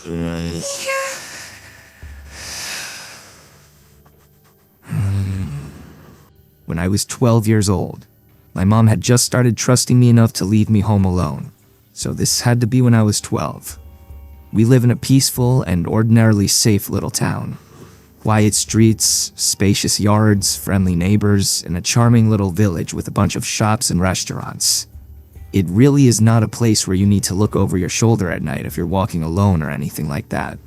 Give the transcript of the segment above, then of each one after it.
When I was 12 years old, my mom had just started trusting me enough to leave me home alone. So this had to be when I was 12. We live in a peaceful and ordinarily safe little town. Quiet streets, spacious yards, friendly neighbors, and a charming little village with a bunch of shops and restaurants. It really is not a place where you need to look over your shoulder at night if you're walking alone or anything like that.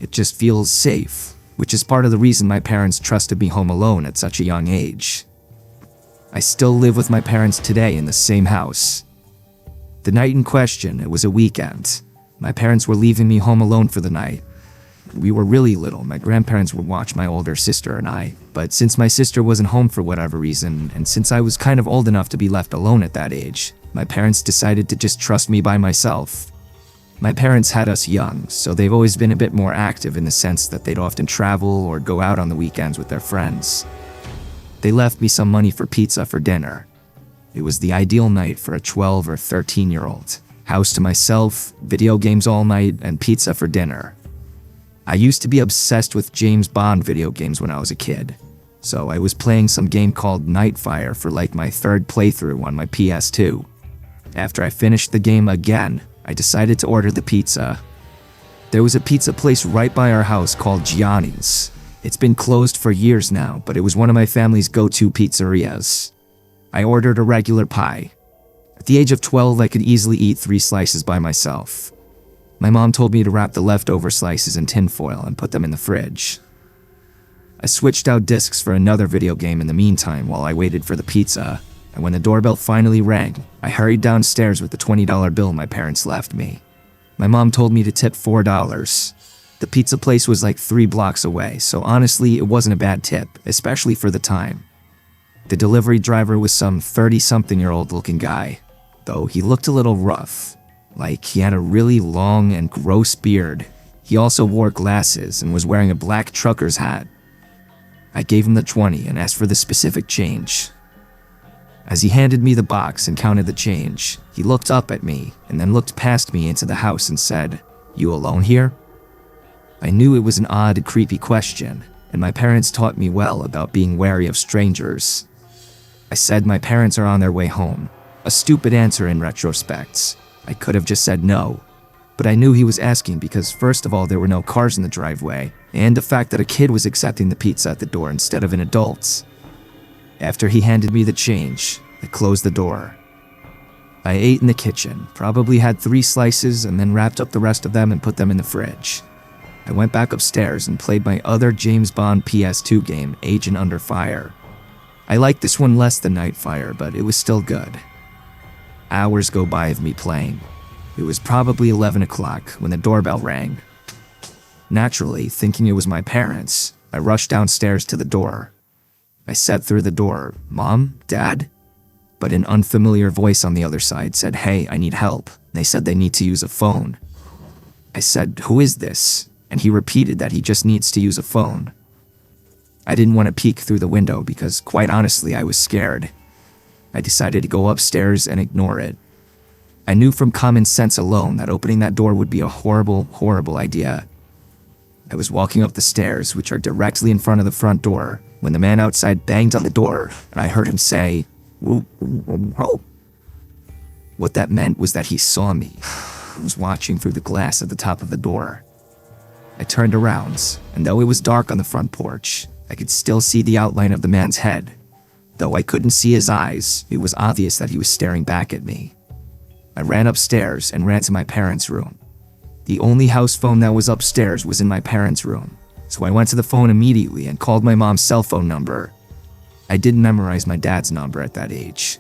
It just feels safe, which is part of the reason my parents trusted me home alone at such a young age. I still live with my parents today in the same house. The night in question, it was a weekend. My parents were leaving me home alone for the night. We were really little. My grandparents would watch my older sister and I, but since my sister wasn't home for whatever reason, and since I was kind of old enough to be left alone at that age, my parents decided to just trust me by myself. My parents had us young, so they've always been a bit more active in the sense that they'd often travel or go out on the weekends with their friends. They left me some money for pizza for dinner. It was the ideal night for a 12 or 13-year-old. House to myself, video games all night, and pizza for dinner. I used to be obsessed with James Bond video games when I was a kid, so I was playing some game called Nightfire for like my third playthrough on my PS2. After I finished the game again, I decided to order the pizza. There was a pizza place right by our house called Gianni's. It's been closed for years now, but it was one of my family's go-to pizzerias. I ordered a regular pie. At the age of 12, I could easily eat 3 slices by myself. My mom told me to wrap the leftover slices in tinfoil and put them in the fridge. I switched out discs for another video game in the meantime while I waited for the pizza, and when the doorbell finally rang, I hurried downstairs with the $20 bill my parents left me. My mom told me to tip $4. The pizza place was like 3 blocks away, so honestly, it wasn't a bad tip, especially for the time. The delivery driver was some 30-something-year-old looking guy, though he looked a little rough. Like he had a really long and gross beard. He also wore glasses and was wearing a black trucker's hat. I gave him the 20 and asked for the specific change. As he handed me the box and counted the change, he looked up at me and then looked past me into the house and said, "You alone here?" I knew it was an odd and creepy question, and my parents taught me well about being wary of strangers. I said my parents are on their way home. A stupid answer in retrospect. I could have just said no, but I knew he was asking because first of all there were no cars in the driveway, and the fact that a kid was accepting the pizza at the door instead of an adult. After he handed me the change, I closed the door. I ate in the kitchen, probably had 3 slices and then wrapped up the rest of them and put them in the fridge. I went back upstairs and played my other James Bond PS2 game, Agent Under Fire. I liked this one less than Nightfire, but it was still good. Hours go by of me playing. It was probably 11 o'clock when the doorbell rang. Naturally, thinking it was my parents, I rushed downstairs to the door. I said through the door, "Mom? Dad?" But an unfamiliar voice on the other side said, "Hey, I need help." They said they need to use a phone. I said, "Who is this?" And he repeated that he just needs to use a phone. I didn't want to peek through the window because, quite honestly, I was scared. I decided to go upstairs and ignore it. I knew from common sense alone that opening that door would be a horrible, horrible idea. I was walking up the stairs, which are directly in front of the front door, when the man outside banged on the door, and I heard him say, "Whoa, whoa, whoa." What that meant was that he saw me. I was watching through the glass at the top of the door. I turned around, and though it was dark on the front porch, I could still see the outline of the man's head. Though I couldn't see his eyes, it was obvious that he was staring back at me. I ran upstairs and ran to my parents' room. The only house phone that was upstairs was in my parents' room, so I went to the phone immediately and called my mom's cell phone number. I didn't memorize my dad's number at that age.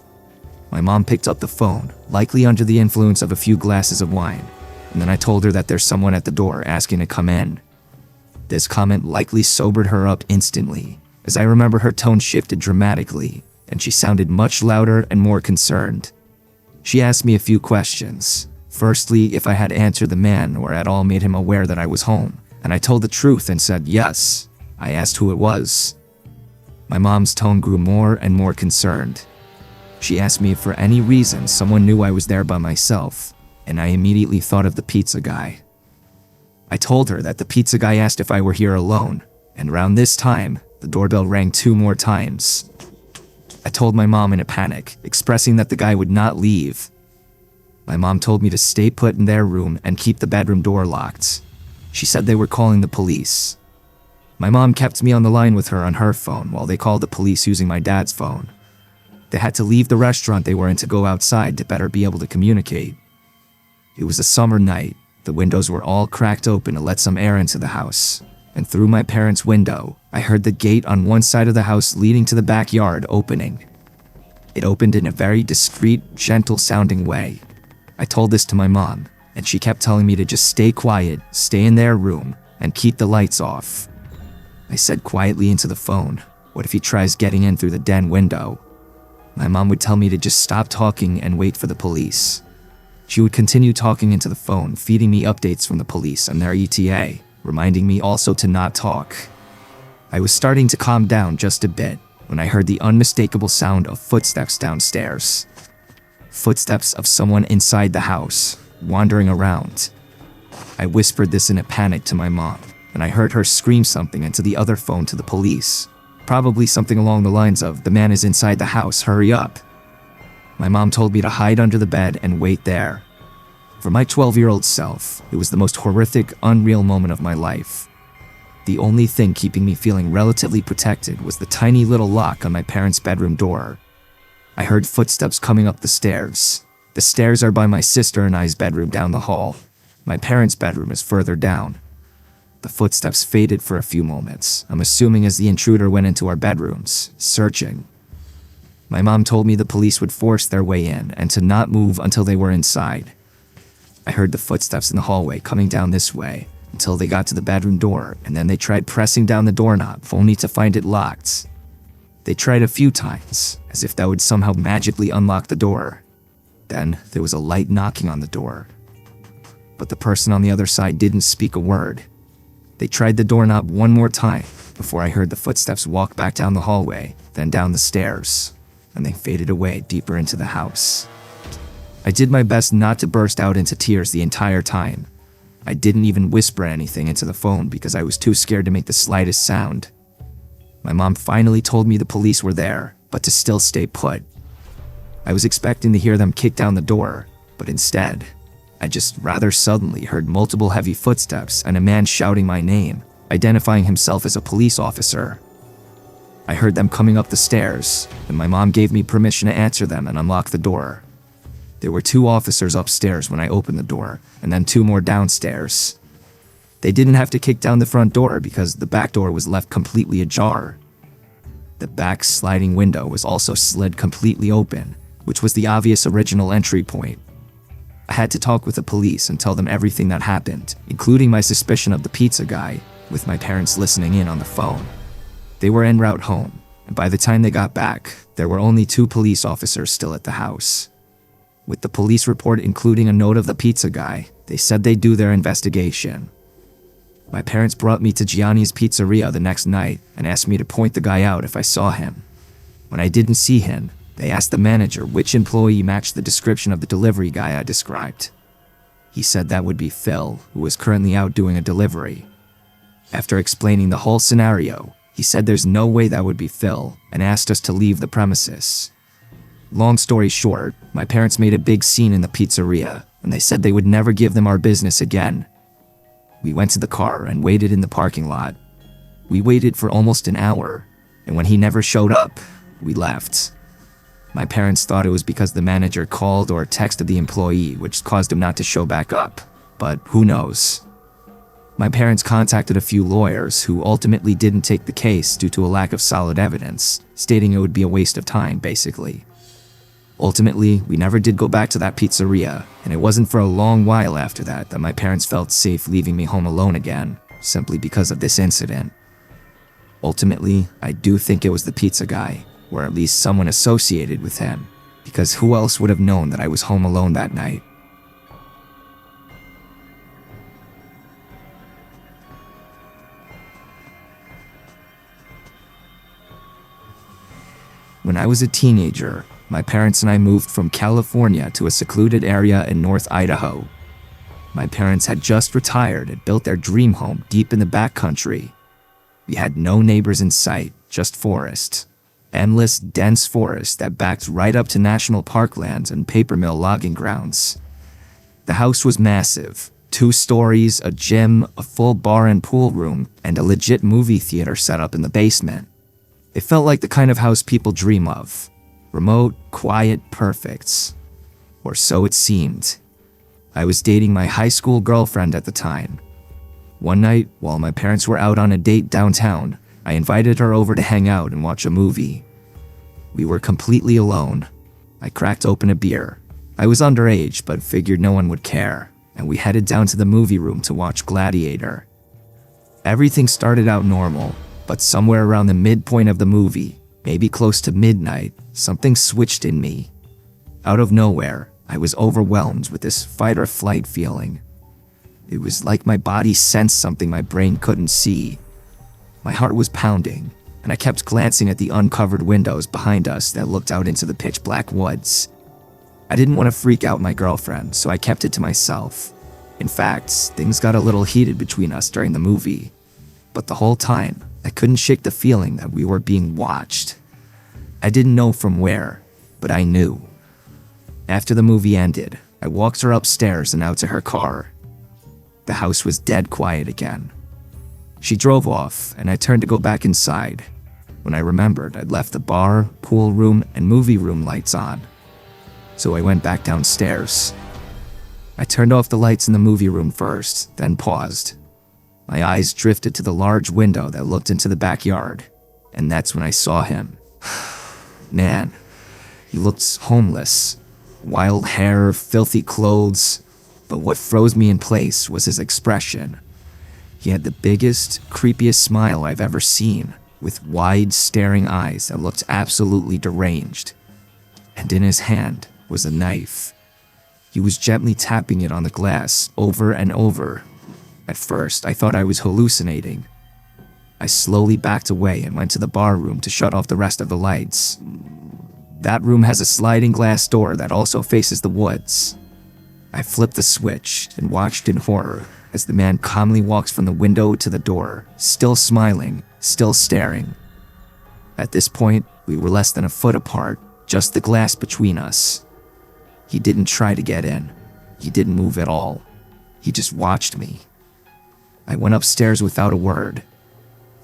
My mom picked up the phone, likely under the influence of a few glasses of wine, and then I told her that there's someone at the door asking to come in. This comment likely sobered her up instantly, as I remember her tone shifted dramatically, and she sounded much louder and more concerned. She asked me a few questions. Firstly, if I had answered the man or at all made him aware that I was home, and I told the truth and said yes. I asked who it was. My mom's tone grew more and more concerned. She asked me if for any reason someone knew I was there by myself, and I immediately thought of the pizza guy. I told her that the pizza guy asked if I were here alone, and around this time, the doorbell rang 2 more times. I told my mom in a panic, expressing that the guy would not leave. My mom told me to stay put in their room and keep the bedroom door locked. She said they were calling the police. My mom kept me on the line with her on her phone while they called the police using my dad's phone. They had to leave the restaurant they were in to go outside to better be able to communicate. It was a summer night. The windows were all cracked open to let some air into the house. And through my parents' window, I heard the gate on one side of the house leading to the backyard opening. It opened in a very discreet, gentle-sounding way. I told this to my mom, and she kept telling me to just stay quiet, stay in their room, and keep the lights off. I said quietly into the phone, "What if he tries getting in through the den window?" My mom would tell me to just stop talking and wait for the police. She would continue talking into the phone, feeding me updates from the police and their ETA, reminding me also to not talk. I was starting to calm down just a bit when I heard the unmistakable sound of footsteps downstairs. Footsteps of someone inside the house, wandering around. I whispered this in a panic to my mom, and I heard her scream something into the other phone to the police. Probably something along the lines of, "The man is inside the house, hurry up." My mom told me to hide under the bed and wait there. For my 12-year-old self, it was the most horrific, unreal moment of my life. The only thing keeping me feeling relatively protected was the tiny little lock on my parents' bedroom door. I heard footsteps coming up the stairs. The stairs are by my sister and I's bedroom down the hall. My parents' bedroom is further down. The footsteps faded for a few moments, I'm assuming as the intruder went into our bedrooms, searching. My mom told me the police would force their way in and to not move until they were inside. I heard the footsteps in the hallway coming down this way until they got to the bedroom door, and then they tried pressing down the doorknob only to find it locked. They tried a few times, as if that would somehow magically unlock the door. Then there was a light knocking on the door. But the person on the other side didn't speak a word. They tried the doorknob one more time before I heard the footsteps walk back down the hallway, then down the stairs, and they faded away deeper into the house. I did my best not to burst out into tears the entire time. I didn't even whisper anything into the phone because I was too scared to make the slightest sound. My mom finally told me the police were there, but to still stay put. I was expecting to hear them kick down the door, but instead, I just rather suddenly heard multiple heavy footsteps and a man shouting my name, identifying himself as a police officer. I heard them coming up the stairs, and my mom gave me permission to answer them and unlock the door. There were 2 officers upstairs when I opened the door, and then 2 more downstairs. They didn't have to kick down the front door because the back door was left completely ajar. The back sliding window was also slid completely open, which was the obvious original entry point. I had to talk with the police and tell them everything that happened, including my suspicion of the pizza guy, with my parents listening in on the phone. They were en route home, and by the time they got back, there were only 2 police officers still at the house. With the police report including a note of the pizza guy, they said they'd do their investigation. My parents brought me to Gianni's Pizzeria the next night and asked me to point the guy out if I saw him. When I didn't see him, they asked the manager which employee matched the description of the delivery guy I described. He said that would be Phil, who was currently out doing a delivery. After explaining the whole scenario, he said there's no way that would be Phil and asked us to leave the premises. Long story short, my parents made a big scene in the pizzeria, and they said they would never give them our business again. We went to the car and waited in the parking lot. We waited for almost an hour, and when he never showed up, we left. My parents thought it was because the manager called or texted the employee, which caused him not to show back up, but who knows. My parents contacted a few lawyers who ultimately didn't take the case due to a lack of solid evidence, stating it would be a waste of time, basically. Ultimately, we never did go back to that pizzeria, and it wasn't for a long while after that my parents felt safe leaving me home alone again, simply because of this incident. Ultimately, I do think it was the pizza guy, or at least someone associated with him, because who else would have known that I was home alone that night? When I was a teenager, my parents and I moved from California to a secluded area in North Idaho. My parents had just retired and built their dream home deep in the backcountry. We had no neighbors in sight, just forest. Endless, dense forest that backed right up to national parklands and paper mill logging grounds. The house was massive. 2 stories, a gym, a full bar and pool room, and a legit movie theater set up in the basement. It felt like the kind of house people dream of. Remote, quiet, perfect. Or so it seemed. I was dating my high school girlfriend at the time. One night, while my parents were out on a date downtown, I invited her over to hang out and watch a movie. We were completely alone. I cracked open a beer. I was underage, but figured no one would care, and we headed down to the movie room to watch Gladiator. Everything started out normal, but somewhere around the midpoint of the movie, maybe close to midnight, something switched in me. Out of nowhere, I was overwhelmed with this fight-or-flight feeling. It was like my body sensed something my brain couldn't see. My heart was pounding, and I kept glancing at the uncovered windows behind us that looked out into the pitch-black woods. I didn't want to freak out my girlfriend, so I kept it to myself. In fact, things got a little heated between us during the movie. But the whole time, I couldn't shake the feeling that we were being watched. I didn't know from where, but I knew. After the movie ended, I walked her upstairs and out to her car. The house was dead quiet again. She drove off, and I turned to go back inside, when I remembered I'd left the bar, pool room, and movie room lights on. So I went back downstairs. I turned off the lights in the movie room first, then paused. My eyes drifted to the large window that looked into the backyard, and that's when I saw him. Man, he looked homeless. Wild hair, filthy clothes, but what froze me in place was his expression. He had the biggest, creepiest smile I've ever seen, with wide, staring eyes that looked absolutely deranged. And in his hand was a knife. He was gently tapping it on the glass over and over. At first, I thought I was hallucinating. I slowly backed away and went to the bar room to shut off the rest of the lights. That room has a sliding glass door that also faces the woods. I flipped the switch and watched in horror as the man calmly walks from the window to the door, still smiling, still staring. At this point, we were less than a foot apart, just the glass between us. He didn't try to get in. He didn't move at all. He just watched me. I went upstairs without a word.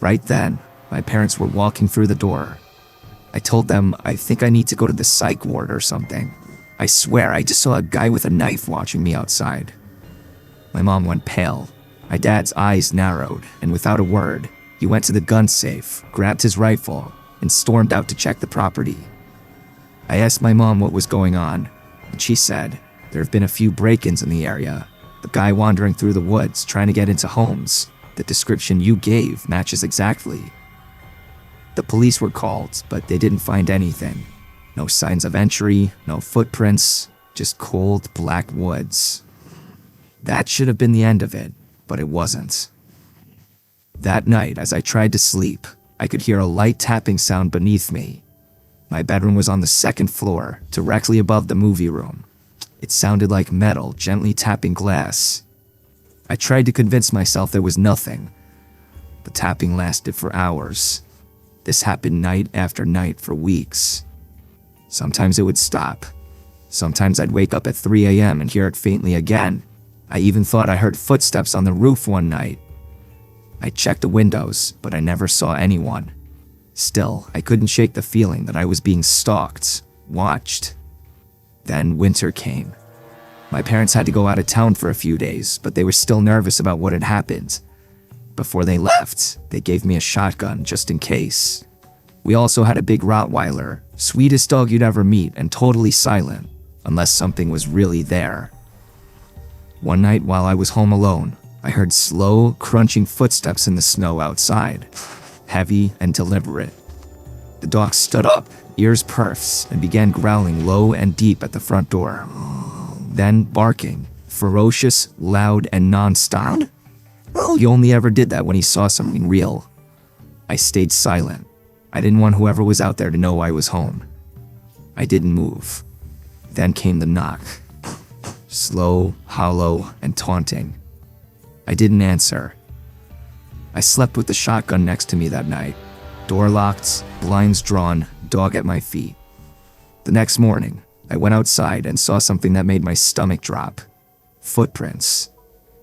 Right then, my parents were walking through the door. I told them I think I need to go to the psych ward or something. I swear I just saw a guy with a knife watching me outside. My mom went pale. My dad's eyes narrowed, and without a word, he went to the gun safe, grabbed his rifle, and stormed out to check the property. I asked my mom what was going on, and she said there have been a few break-ins in the area. The guy wandering through the woods trying to get into homes. The description you gave matches exactly. The police were called, but they didn't find anything. No signs of entry, no footprints, just cold black woods. That should have been the end of it, but it wasn't. That night, as I tried to sleep, I could hear a light tapping sound beneath me. My bedroom was on the 2nd floor, directly above the movie room. It sounded like metal gently tapping glass. I tried to convince myself there was nothing. The tapping lasted for hours. This happened night after night for weeks. Sometimes it would stop. Sometimes I'd wake up at 3 a.m. and hear it faintly again. I even thought I heard footsteps on the roof one night. I checked the windows, but I never saw anyone. Still, I couldn't shake the feeling that I was being stalked, watched. Then winter came. My parents had to go out of town for a few days, but they were still nervous about what had happened. Before they left, they gave me a shotgun just in case. We also had a big Rottweiler, sweetest dog you'd ever meet and totally silent, unless something was really there. One night while I was home alone, I heard slow, crunching footsteps in the snow outside, heavy and deliberate. The dog stood up, ears pursed, and began growling low and deep at the front door. Then barking, ferocious, loud, and non-stop. He only ever did that when he saw something real. I stayed silent. I didn't want whoever was out there to know I was home. I didn't move. Then came the knock. slow, hollow, and taunting. I didn't answer. I slept with the shotgun next to me that night. Door locked, blinds drawn, dog at my feet. The next morning, I went outside and saw something that made my stomach drop. Footprints.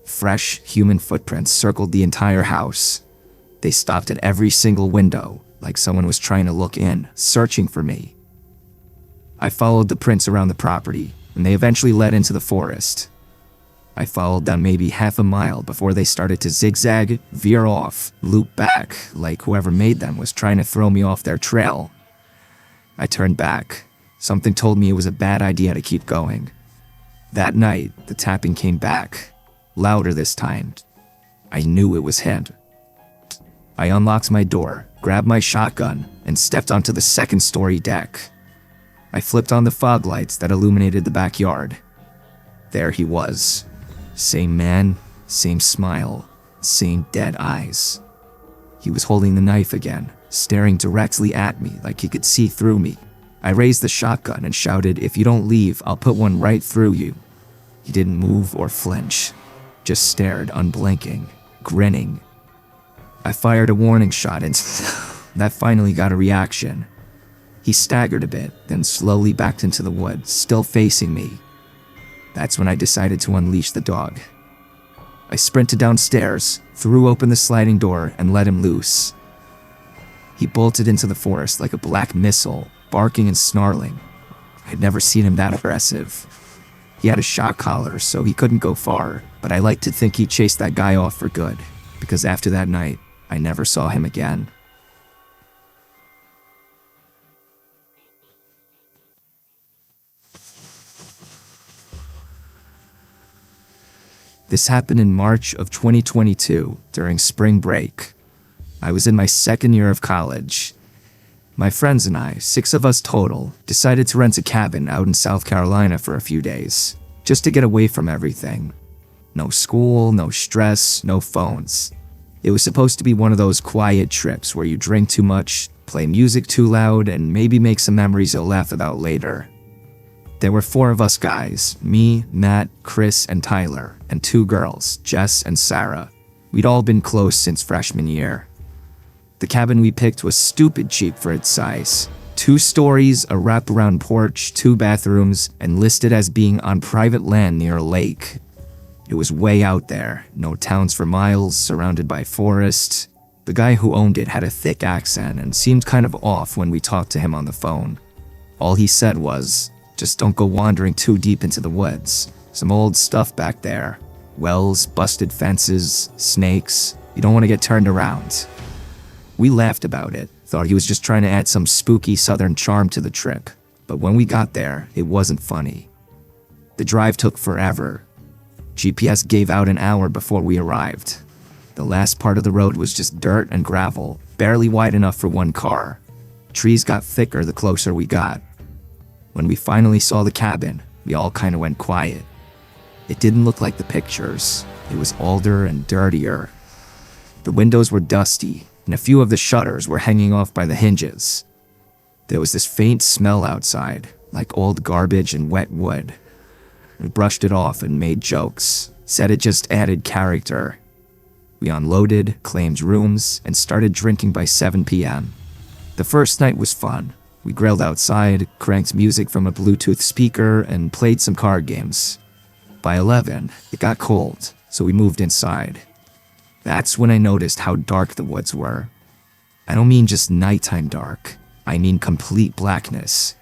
Fresh human footprints circled the entire house. They stopped at every single window, like someone was trying to look in, searching for me. I followed the prints around the property, and they eventually led into the forest. I followed them maybe half a mile before they started to zigzag, veer off, loop back, like whoever made them was trying to throw me off their trail. I turned back. Something told me it was a bad idea to keep going. That night, the tapping came back, louder this time. I knew it was him. I unlocked my door, grabbed my shotgun, and stepped onto the second-story deck. I flipped on the fog lights that illuminated the backyard. There he was. Same man, same smile, same dead eyes. He was holding the knife again, staring directly at me like he could see through me. I raised the shotgun and shouted, "If you don't leave, I'll put one right through you." He didn't move or flinch, just stared unblinking, grinning. I fired a warning shot and that finally got a reaction. He staggered a bit, then slowly backed into the woods, still facing me. That's when I decided to unleash the dog. I sprinted downstairs, threw open the sliding door, and let him loose. He bolted into the forest like a black missile, barking and snarling. I'd never seen him that aggressive. He had a shock collar, so he couldn't go far, but I like to think he chased that guy off for good, because after that night, I never saw him again. This happened in March of 2022 during spring break. I was in my second year of college. My friends and I, 6 of us total, decided to rent a cabin out in South Carolina for a few days, just to get away from everything. No school, no stress, no phones. It was supposed to be one of those quiet trips where you drink too much, play music too loud, and maybe make some memories you'll laugh about later. There were 4 of us guys, me, Matt, Chris, and Tyler, and 2 girls, Jess and Sarah. We'd all been close since freshman year. The cabin we picked was stupid cheap for its size. 2 stories, a wraparound porch, 2 bathrooms, and listed as being on private land near a lake. It was way out there, no towns for miles, surrounded by forest. The guy who owned it had a thick accent and seemed kind of off when we talked to him on the phone. All he said was, "Just don't go wandering too deep into the woods. Some old stuff back there. Wells, busted fences, snakes. You don't want to get turned around." We laughed about it, thought he was just trying to add some spooky southern charm to the trip. But when we got there, it wasn't funny. The drive took forever. GPS gave out an hour before we arrived. The last part of the road was just dirt and gravel, barely wide enough for 1 car. Trees got thicker the closer we got. When we finally saw the cabin, we all kind of went quiet. It didn't look like the pictures. It was older and dirtier. The windows were dusty, and a few of the shutters were hanging off by the hinges. There was this faint smell outside, like old garbage and wet wood. We brushed it off and made jokes, said it just added character. We unloaded, claimed rooms, and started drinking by 7 p.m. The first night was fun. We grilled outside, cranked music from a Bluetooth speaker, and played some card games. By 11, it got cold, so we moved inside. That's when I noticed how dark the woods were. I don't mean just nighttime dark. I mean complete blackness.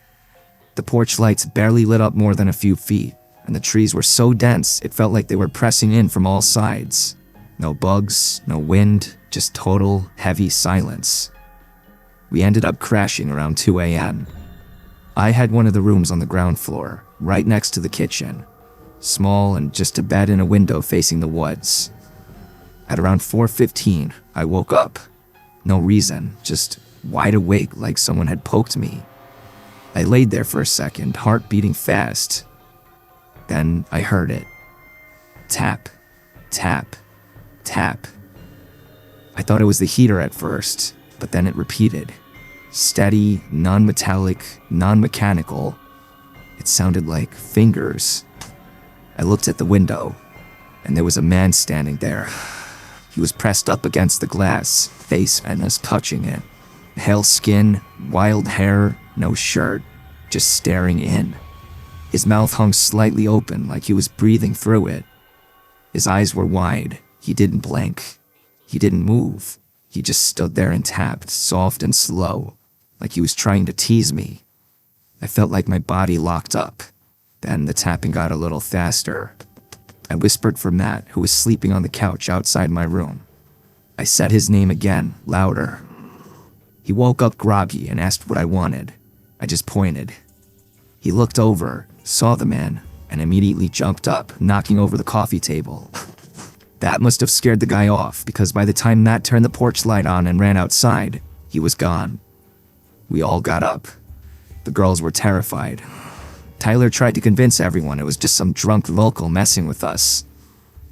The porch lights barely lit up more than a few feet, and the trees were so dense it felt like they were pressing in from all sides. No bugs, no wind, just total, heavy silence. We ended up crashing around 2 a.m. I had one of the rooms on the ground floor, right next to the kitchen. Small and just a bed and a window facing the woods. At around 4:15, I woke up. No reason, just wide awake like someone had poked me. I laid there for a second, heart beating fast. Then I heard it. Tap, tap, tap. I thought it was the heater at first, but then it repeated. Steady, non-metallic, non-mechanical. It sounded like fingers. I looked at the window, and there was a man standing there. He was pressed up against the glass, face and us touching it. Pale skin, wild hair, no shirt, just staring in. His mouth hung slightly open like he was breathing through it. His eyes were wide. He didn't blink. He didn't move. He just stood there and tapped, soft and slow, like he was trying to tease me. I felt like my body locked up. Then the tapping got a little faster. I whispered for Matt, who was sleeping on the couch outside my room. I said his name again, louder. He woke up groggy and asked what I wanted. I just pointed. He looked over, saw the man, and immediately jumped up, knocking over the coffee table. That must have scared the guy off, because by the time Matt turned the porch light on and ran outside, he was gone. We all got up. The girls were terrified. Tyler tried to convince everyone it was just some drunk local messing with us.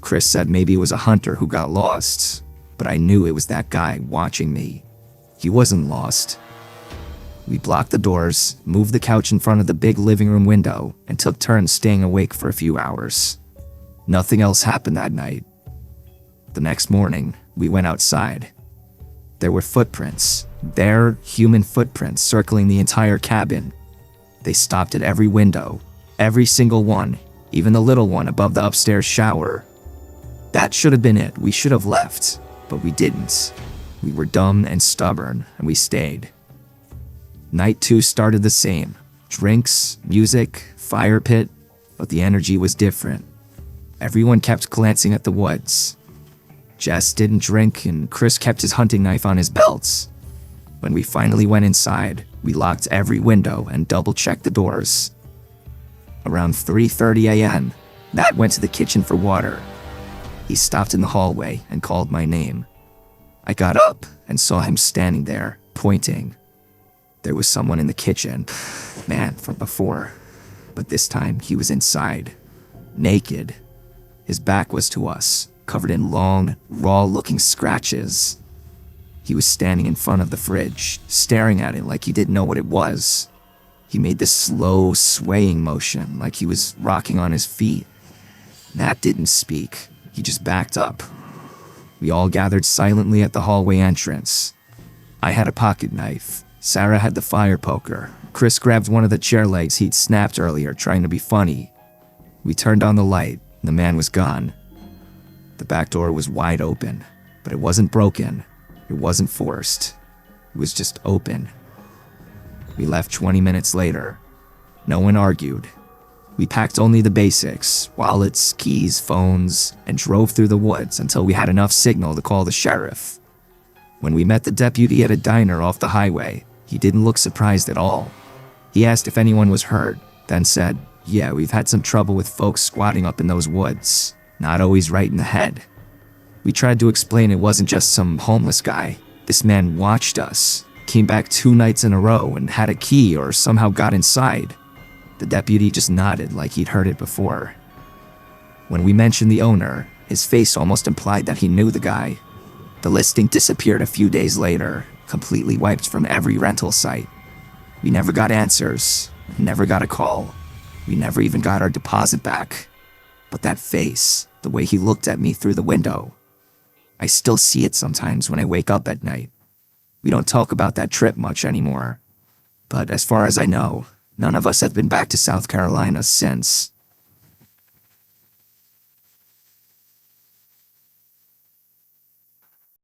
Chris said maybe it was a hunter who got lost, but I knew it was that guy watching me. He wasn't lost. We blocked the doors, moved the couch in front of the big living room window, and took turns staying awake for a few hours. Nothing else happened that night. The next morning, we went outside. There were footprints, bare human footprints circling the entire cabin. They stopped at every window, every single one, even the little one above the upstairs shower. That should have been it. We should have left, but we didn't. We were dumb and stubborn, and we stayed. Night 2 started the same. Drinks, music, fire pit, but the energy was different. Everyone kept glancing at the woods. Jess didn't drink, and Chris kept his hunting knife on his belt. When we finally went inside, we locked every window and double-checked the doors. Around 3:30 a.m., Matt went to the kitchen for water. He stopped in the hallway and called my name. I got up and saw him standing there, pointing. There was someone in the kitchen, man from before, but this time he was inside, naked. His back was to us, covered in long, raw-looking scratches. He was standing in front of the fridge, staring at it like he didn't know what it was. He made this slow, swaying motion like he was rocking on his feet. Matt didn't speak. He just backed up. We all gathered silently at the hallway entrance. I had a pocket knife. Sarah had the fire poker. Chris grabbed one of the chair legs he'd snapped earlier, trying to be funny. We turned on the light. The man was gone. The back door was wide open, but it wasn't broken. It wasn't forced. It was just open. We left 20 minutes later. No one argued. We packed only the basics, wallets, keys, phones, and drove through the woods until we had enough signal to call the sheriff. When we met the deputy at a diner off the highway, he didn't look surprised at all. He asked if anyone was hurt, then said, "Yeah, we've had some trouble with folks squatting up in those woods. Not always right in the head." We tried to explain it wasn't just some homeless guy. This man watched us, came back 2 nights in a row and had a key or somehow got inside. The deputy just nodded like he'd heard it before. When we mentioned the owner, his face almost implied that he knew the guy. The listing disappeared a few days later, completely wiped from every rental site. We never got answers, never got a call. We never even got our deposit back. But that face, the way he looked at me through the window, I still see it sometimes when I wake up at night. We don't talk about that trip much anymore. But as far as I know, none of us have been back to South Carolina since.